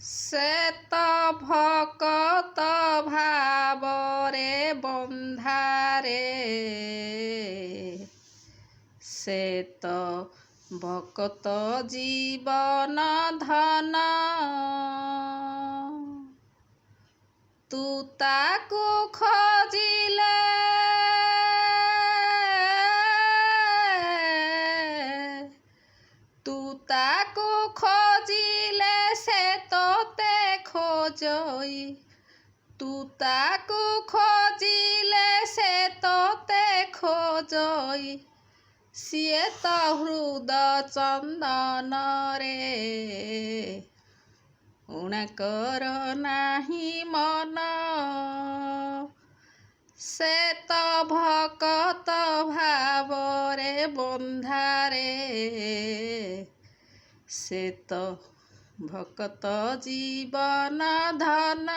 ସେ ତ ଭକତ ଭାବରେ ବନ୍ଧାରେ, ସେ ତ ଭକତ ଜୀବନ ଧନ। ତୁ ତାକୁ ଖୋଜିଲେ ସେ ତୋତେ ଖୋଜଇ, ତୁ ତାକୁ ଖୋଜିଲେ ସେ ତୋତେ ଖୋଜଇ। ସିଏ ତ ହୃଦ ଚନ୍ଦନରେ ଊଣା କର ନାହିଁ ମନ। ସେ ତ ଭକତ ଭାବରେ ବନ୍ଧାରେ, ସେ ତ ଭକତ ଜୀବନ ଧନ।